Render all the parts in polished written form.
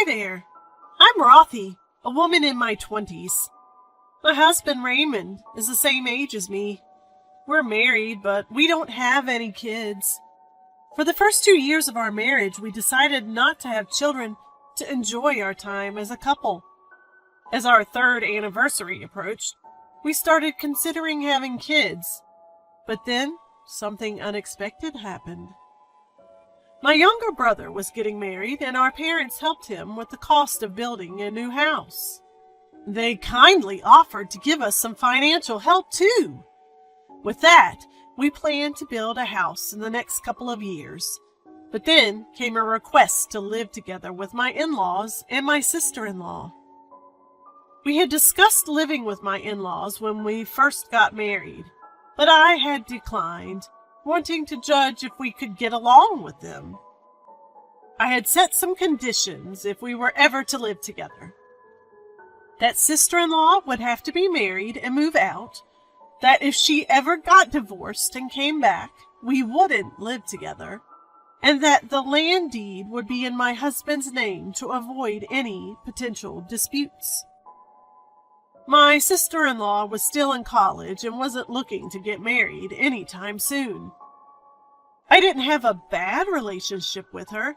there. I'm Rothy, a woman in my 20s. My husband, Raymond, is the same age as me. We're married, but we don't have any kids. For the first 2 years of our marriage, we decided not to have children to enjoy our time as a couple. As our 3rd anniversary approached, we started considering having kids. But then, something unexpected happened. My younger brother was getting married, and our parents helped him with the cost of building a new house. They kindly offered to give us some financial help, too. With that, we planned to build a house in the next couple of years. But then came a request to live together with my in-laws and my sister-in-law. We had discussed living with my in-laws when we first got married, but I had declined, wanting to judge if we could get along with them. I had set some conditions if we were ever to live together. That sister-in-law would have to be married and move out, that if she ever got divorced and came back, we wouldn't live together, and that the land deed would be in my husband's name to avoid any potential disputes. My sister-in-law was still in college and wasn't looking to get married anytime soon. I didn't have a bad relationship with her,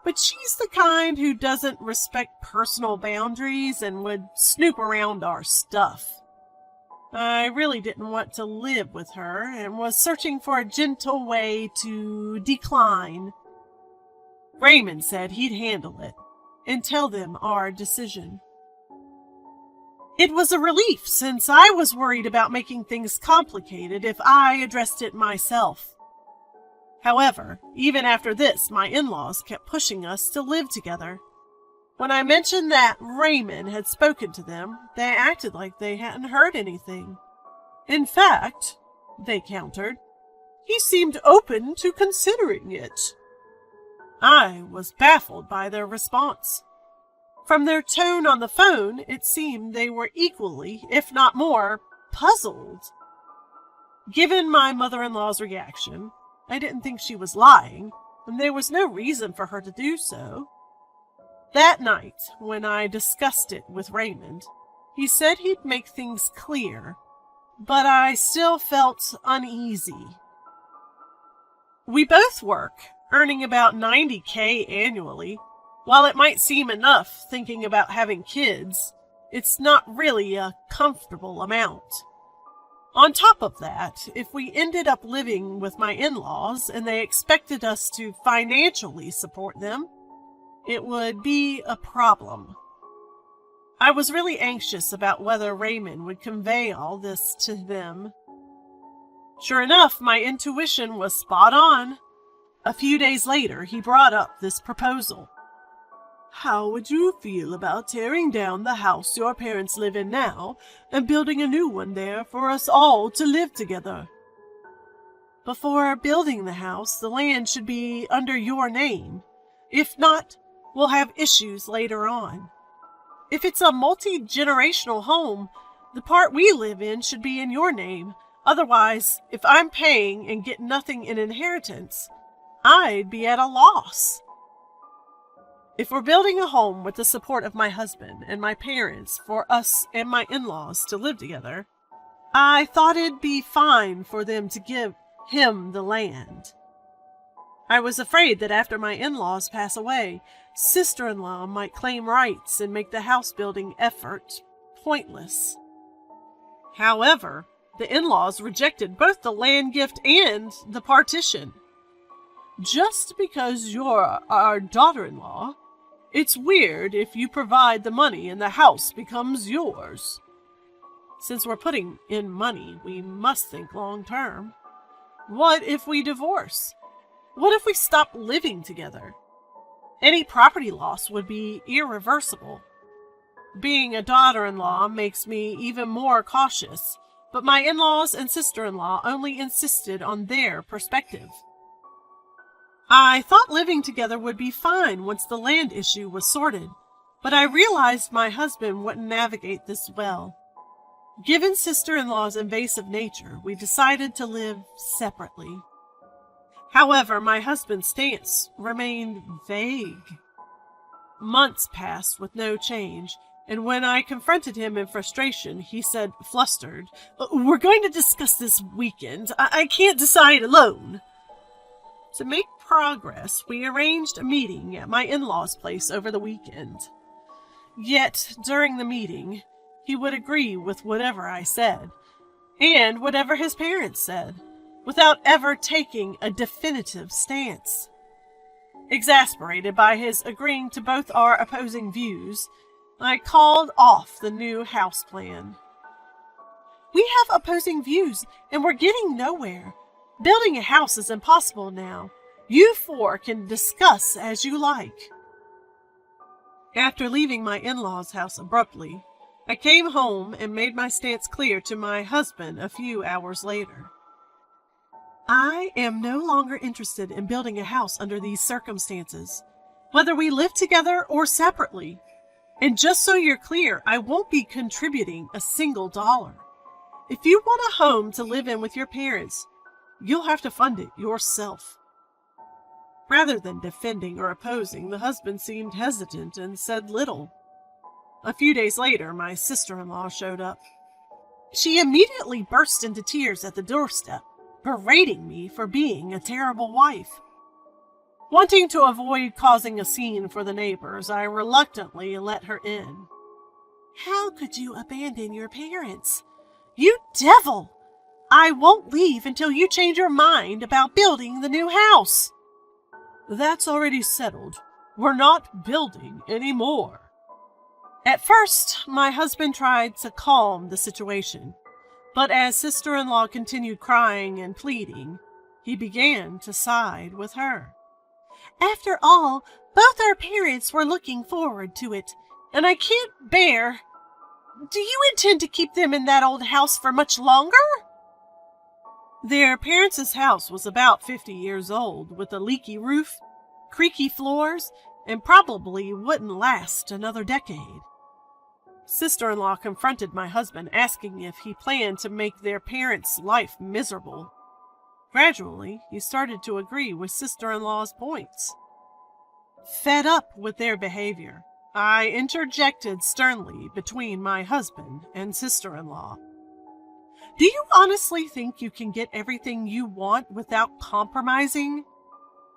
but she's the kind who doesn't respect personal boundaries and would snoop around our stuff. I really didn't want to live with her and was searching for a gentle way to decline. Raymond said he'd handle it and tell them our decision. It was a relief, since I was worried about making things complicated if I addressed it myself. However, even after this, my in-laws kept pushing us to live together. When I mentioned that Raymond had spoken to them, they acted like they hadn't heard anything. In fact, they countered, he seemed open to considering it. I was baffled by their response. From their tone on the phone, it seemed they were equally, if not more, puzzled. Given my mother-in-law's reaction, I didn't think she was lying, and there was no reason for her to do so. That night, when I discussed it with Raymond, he said he'd make things clear, but I still felt uneasy. We both work, earning about $90,000 annually. While it might seem enough thinking about having kids, it's not really a comfortable amount. On top of that, if we ended up living with my in-laws and they expected us to financially support them, it would be a problem. I was really anxious about whether Raymond would convey all this to them. Sure enough, my intuition was spot on. A few days later, he brought up this proposal. How would you feel about tearing down the house your parents live in now and building a new one there for us all to live together? Before building the house, the land should be under your name. If not, we'll have issues later on. If it's a multi-generational home, the part we live in should be in your name. Otherwise, if I'm paying and get nothing in inheritance, I'd be at a loss. If we're building a home with the support of my husband and my parents for us and my in-laws to live together, I thought it'd be fine for them to give him the land. I was afraid that after my in-laws pass away, sister-in-law might claim rights and make the house-building effort pointless. However, the in-laws rejected both the land gift and the partition. Just because you're our daughter-in-law, it's weird if you provide the money and the house becomes yours. Since we're putting in money, we must think long-term. What if we divorce? What if we stop living together? Any property loss would be irreversible. Being a daughter-in-law makes me even more cautious, but my in-laws and sister-in-law only insisted on their perspective. I thought living together would be fine once the land issue was sorted, but I realized my husband wouldn't navigate this well. Given sister-in-law's invasive nature, we decided to live separately. However, my husband's stance remained vague. Months passed with no change, and when I confronted him in frustration, he said, flustered, "We're going to discuss this weekend. I can't decide alone." To make progress, we arranged a meeting at my in-laws' place over the weekend. Yet, during the meeting, he would agree with whatever I said, and whatever his parents said, without ever taking a definitive stance. Exasperated by his agreeing to both our opposing views, I called off the new house plan. "We have opposing views, and we're getting nowhere. Building a house is impossible now. You four can discuss as you like." After leaving my in-laws' house abruptly, I came home and made my stance clear to my husband a few hours later. "I am no longer interested in building a house under these circumstances, whether we live together or separately. And just so you're clear, I won't be contributing a single dollar. If you want a home to live in with your parents, you'll have to fund it yourself." Rather than defending or opposing, the husband seemed hesitant and said little. A few days later, my sister-in-law showed up. She immediately burst into tears at the doorstep, berating me for being a terrible wife. Wanting to avoid causing a scene for the neighbors, I reluctantly let her in. "How could you abandon your parents? You devil! I won't leave until you change your mind about building the new house." "That's already settled. We're not building anymore." At first, my husband tried to calm the situation, but as sister-in-law continued crying and pleading, he began to side with her. "After all, both our parents were looking forward to it, and I can't bear. Do you intend to keep them in that old house for much longer?" Their parents' house was about 50 years old, with a leaky roof, creaky floors, and probably wouldn't last another decade. Sister-in-law confronted my husband, asking if he planned to make their parents' life miserable. Gradually, he started to agree with sister-in-law's points. Fed up with their behavior, I interjected sternly between my husband and sister-in-law. "Do you honestly think you can get everything you want without compromising?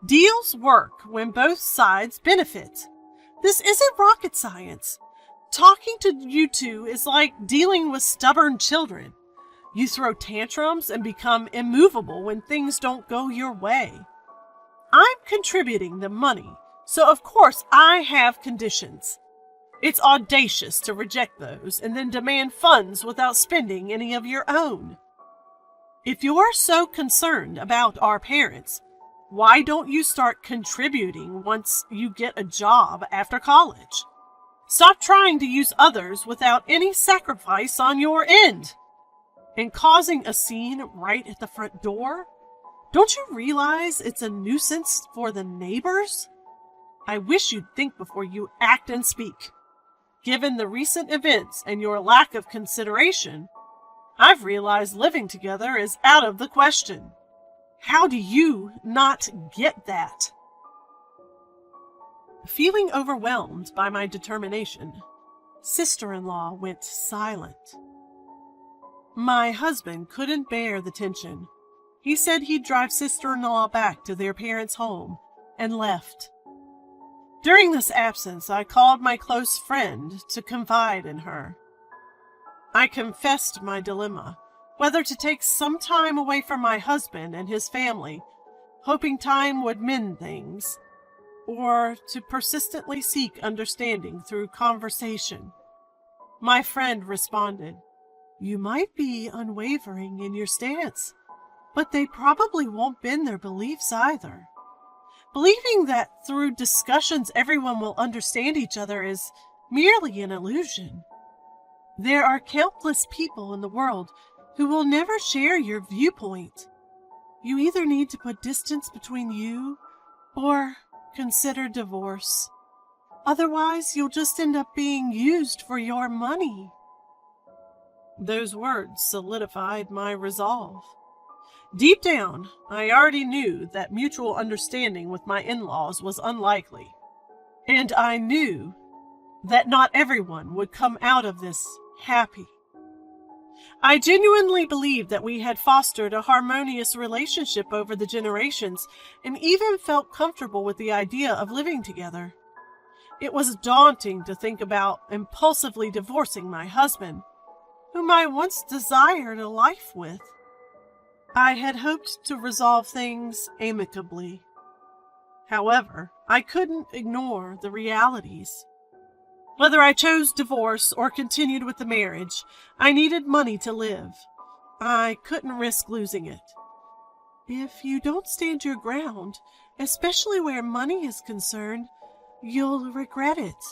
Deals work when both sides benefit. This isn't rocket science. Talking to you two is like dealing with stubborn children. You throw tantrums and become immovable when things don't go your way. I'm contributing the money, so of course I have conditions. It's audacious to reject those and then demand funds without spending any of your own. If you're so concerned about our parents, why don't you start contributing once you get a job after college? Stop trying to use others without any sacrifice on your end. And causing a scene right at the front door? Don't you realize it's a nuisance for the neighbors? I wish you'd think before you act and speak. Given the recent events and your lack of consideration, I've realized living together is out of the question. How do you not get that?" Feeling overwhelmed by my determination, sister-in-law went silent. My husband couldn't bear the tension. He said he'd drive sister-in-law back to their parents' home and left. During this absence, I called my close friend to confide in her. I confessed my dilemma, whether to take some time away from my husband and his family, hoping time would mend things, or to persistently seek understanding through conversation. My friend responded, "You might be unwavering in your stance, but they probably won't bend their beliefs either. Believing that through discussions everyone will understand each other is merely an illusion. There are countless people in the world who will never share your viewpoint. You either need to put distance between you or consider divorce. Otherwise, you'll just end up being used for your money." Those words solidified my resolve. Deep down, I already knew that mutual understanding with my in-laws was unlikely. And I knew that not everyone would come out of this happy. I genuinely believed that we had fostered a harmonious relationship over the generations and even felt comfortable with the idea of living together. It was daunting to think about impulsively divorcing my husband, whom I once desired a life with. I had hoped to resolve things amicably. However, I couldn't ignore the realities. Whether I chose divorce or continued with the marriage, I needed money to live. I couldn't risk losing it. If you don't stand your ground, especially where money is concerned, you'll regret it.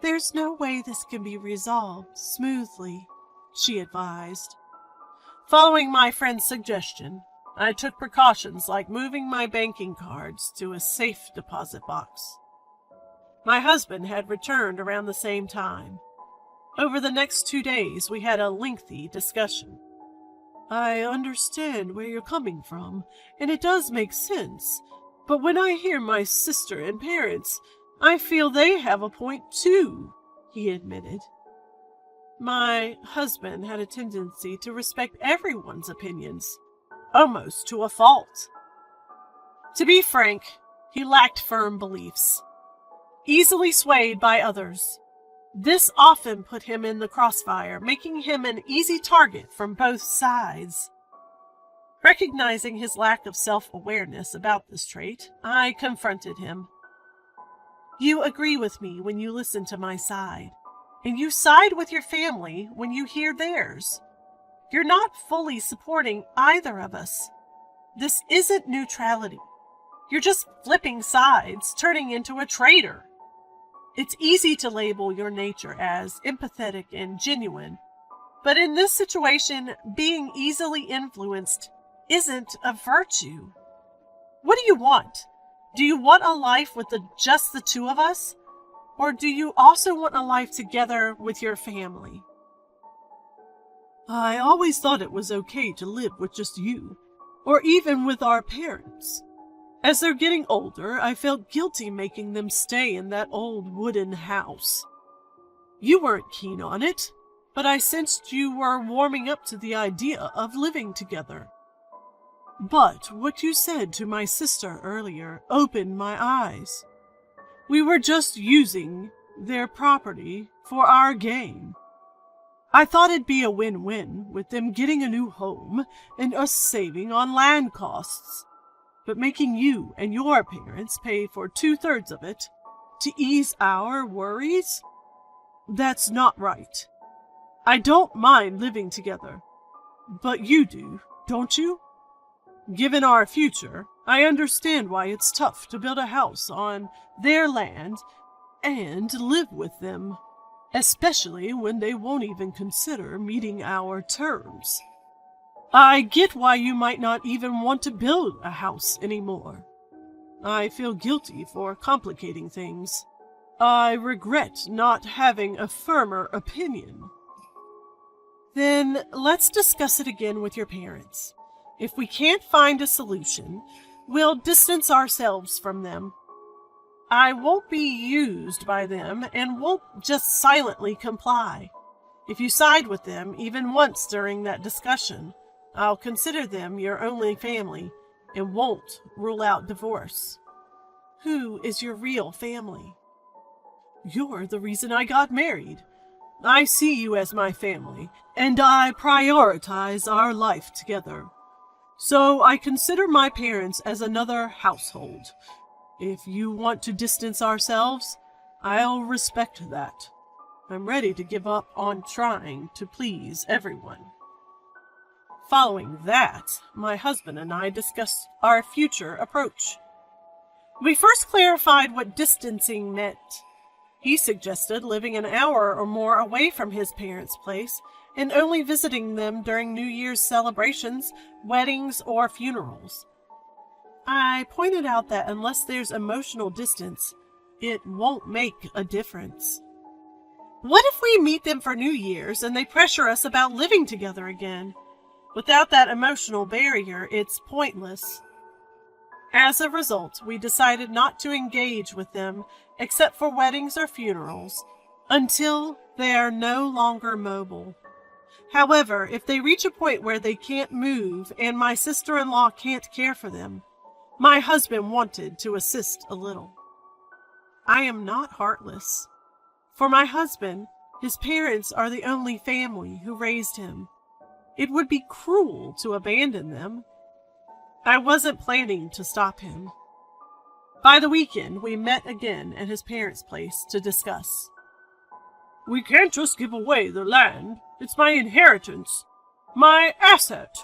There's no way this can be resolved smoothly, she advised. Following my friend's suggestion, I took precautions like moving my banking cards to a safe deposit box. My husband had returned around the same time. Over the next 2 days, we had a lengthy discussion. I understand where you're coming from, and it does make sense. But when I hear my sister and parents, I feel they have a point too, he admitted. My husband had a tendency to respect everyone's opinions, almost to a fault. To be frank, he lacked firm beliefs. Easily swayed by others. This often put him in the crossfire, making him an easy target from both sides. Recognizing his lack of self-awareness about this trait, I confronted him. You agree with me when you listen to my side, and you side with your family when you hear theirs. You're not fully supporting either of us. This isn't neutrality. You're just flipping sides, turning into a traitor. It's easy to label your nature as empathetic and genuine, but in this situation, being easily influenced isn't a virtue. What do you want? Do you want a life with just the two of us? Or do you also want a life together with your family? I always thought it was okay to live with just you, or even with our parents. As they're getting older, I felt guilty making them stay in that old wooden house. You weren't keen on it, but I sensed you were warming up to the idea of living together. But what you said to my sister earlier opened my eyes. We were just using their property for our gain. I thought it'd be a win-win with them getting a new home and us saving on land costs. But making you and your parents pay for 2/3 of it to ease our worries? That's not right. I don't mind living together, but you do, don't you? Given our future, I understand why it's tough to build a house on their land and live with them, especially when they won't even consider meeting our terms. I get why you might not even want to build a house anymore. I feel guilty for complicating things. I regret not having a firmer opinion. Then let's discuss it again with your parents. If we can't find a solution, we'll distance ourselves from them. I won't be used by them and won't just silently comply. If you side with them even once during that discussion, I'll consider them your only family and won't rule out divorce. Who is your real family? You're the reason I got married. I see you as my family, and I prioritize our life together. So I consider my parents as another household. If you want to distance ourselves, I'll respect that. I'm ready to give up on trying to please everyone. Following that, my husband and I discussed our future approach. We first clarified what distancing meant. He suggested living an hour or more away from his parents' place and only visiting them during New Year's celebrations, weddings, or funerals. I pointed out that unless there's emotional distance, it won't make a difference. What if we meet them for New Year's and they pressure us about living together again? Without that emotional barrier, it's pointless. As a result, we decided not to engage with them except for weddings or funerals until they are no longer mobile. However, if they reach a point where they can't move and my sister-in-law can't care for them, my husband wanted to assist a little. I am not heartless. For my husband, his parents are the only family who raised him. It would be cruel to abandon them. I wasn't planning to stop him. By the weekend, we met again at his parents' place to discuss. We can't just give away the land. It's my inheritance. My asset.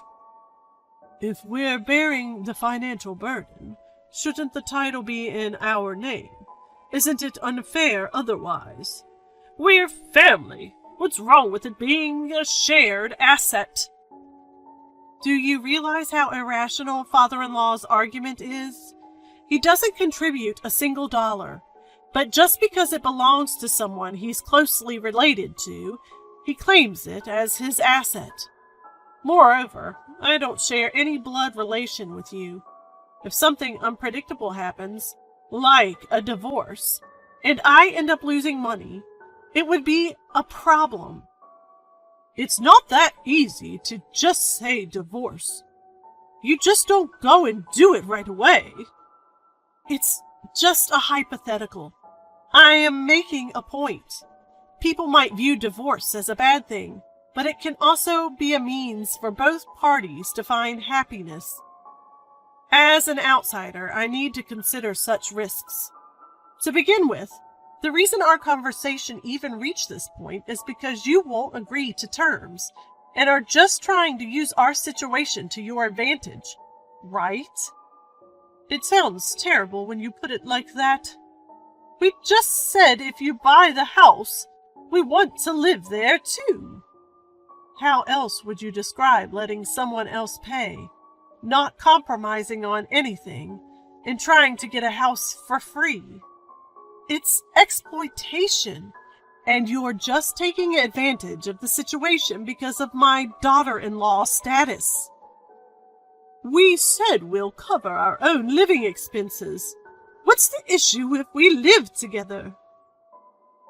If we're bearing the financial burden, shouldn't the title be in our name? Isn't it unfair otherwise? We're family. What's wrong with it being a shared asset? Do you realize how irrational father-in-law's argument is? He doesn't contribute a single dollar, but just because it belongs to someone he's closely related to, he claims it as his asset. Moreover, I don't share any blood relation with you. If something unpredictable happens, like a divorce, and I end up losing money, it would be a problem. It's not that easy to just say divorce. You just don't go and do it right away. It's just a hypothetical. I am making a point. People might view divorce as a bad thing, but it can also be a means for both parties to find happiness. As an outsider, I need to consider such risks. To begin with, the reason our conversation even reached this point is because you won't agree to terms and are just trying to use our situation to your advantage, right? It sounds terrible when you put it like that. We just said if you buy the house, we want to live there too. How else would you describe letting someone else pay, not compromising on anything, and trying to get a house for free? It's exploitation, and you're just taking advantage of the situation because of my daughter-in-law status. We said we'll cover our own living expenses. What's the issue if we live together?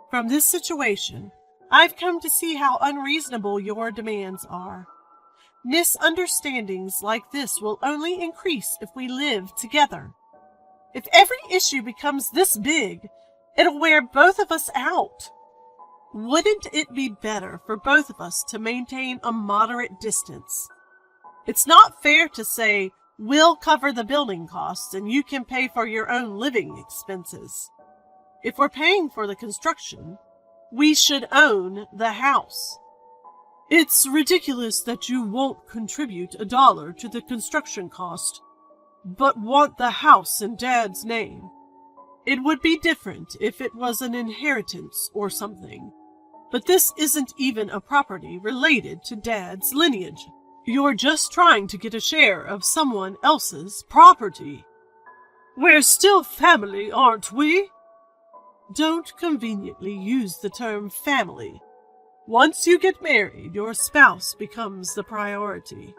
From this situation, I've come to see how unreasonable your demands are. Misunderstandings like this will only increase if we live together. If every issue becomes this big, it'll wear both of us out. Wouldn't it be better for both of us to maintain a moderate distance? It's not fair to say, we'll cover the building costs and you can pay for your own living expenses. If we're paying for the construction, we should own the house. It's ridiculous that you won't contribute $1 to the construction cost, but want the house in Dad's name. It would be different if it was an inheritance or something, but this isn't even a property related to Dad's lineage. You're just trying to get a share of someone else's property. We're still family, aren't we? Don't conveniently use the term family. Once you get married, your spouse becomes the priority.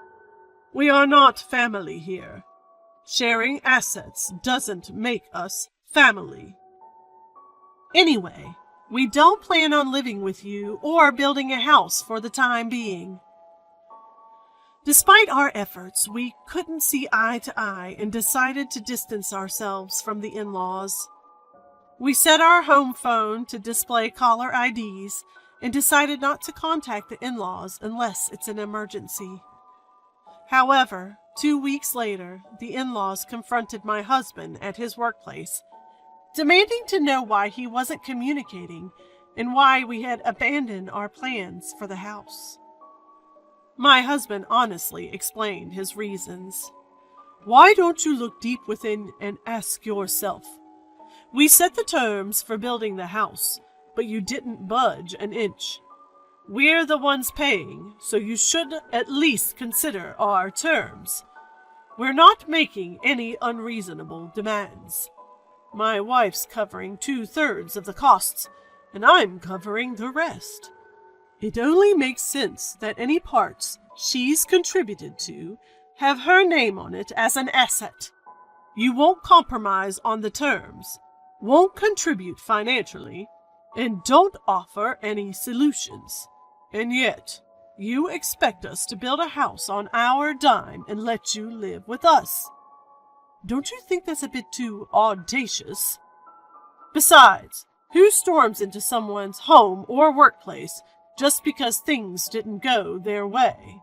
We are not family here. Sharing assets doesn't make us family. Anyway, we don't plan on living with you or building a house for the time being. Despite our efforts, we couldn't see eye to eye and decided to distance ourselves from the in-laws. We set our home phone to display caller IDs and decided not to contact the in-laws unless it's an emergency. However, 2 weeks later, the in-laws confronted my husband at his workplace, demanding to know why he wasn't communicating and why we had abandoned our plans for the house. My husband honestly explained his reasons. Why don't you look deep within and ask yourself? We set the terms for building the house, but you didn't budge an inch. We're the ones paying, so you should at least consider our terms. We're not making any unreasonable demands. My wife's covering 2/3 of the costs, and I'm covering the rest. It only makes sense that any parts she's contributed to have her name on it as an asset. You won't compromise on the terms, won't contribute financially, and don't offer any solutions. And yet, you expect us to build a house on our dime and let you live with us. Don't you think that's a bit too audacious? Besides, who storms into someone's home or workplace just because things didn't go their way?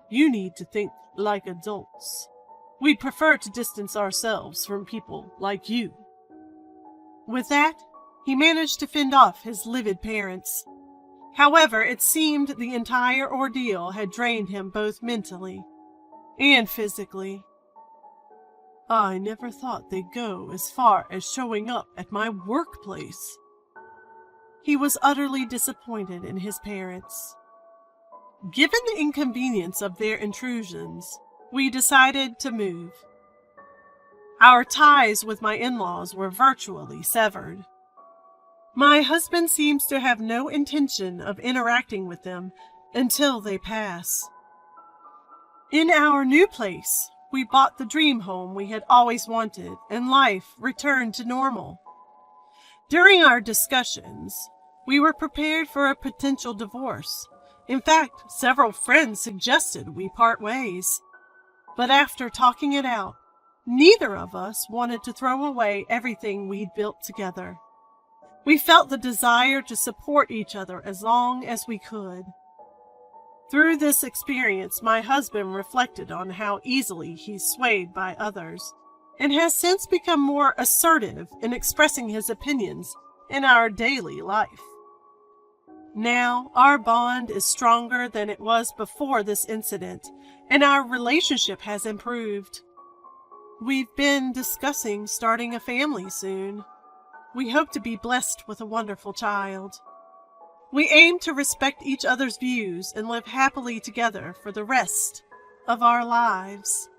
You need to think like adults. We'd prefer to distance ourselves from people like you." With that, he managed to fend off his livid parents. However, it seemed the entire ordeal had drained him both mentally and physically. "I never thought they'd go as far as showing up at my workplace." He was utterly disappointed in his parents. Given the inconvenience of their intrusions, we decided to move. Our ties with my in-laws were virtually severed. My husband seems to have no intention of interacting with them until they pass. In our new place, we bought the dream home we had always wanted, and life returned to normal. During our discussions, we were prepared for a potential divorce. In fact, several friends suggested we part ways. But after talking it out, neither of us wanted to throw away everything we'd built together. We felt the desire to support each other as long as we could. Through this experience, my husband reflected on how easily he's swayed by others, and has since become more assertive in expressing his opinions in our daily life. Now, our bond is stronger than it was before this incident, and our relationship has improved. We've been discussing starting a family soon. We hope to be blessed with a wonderful child. We aim to respect each other's views and live happily together for the rest of our lives.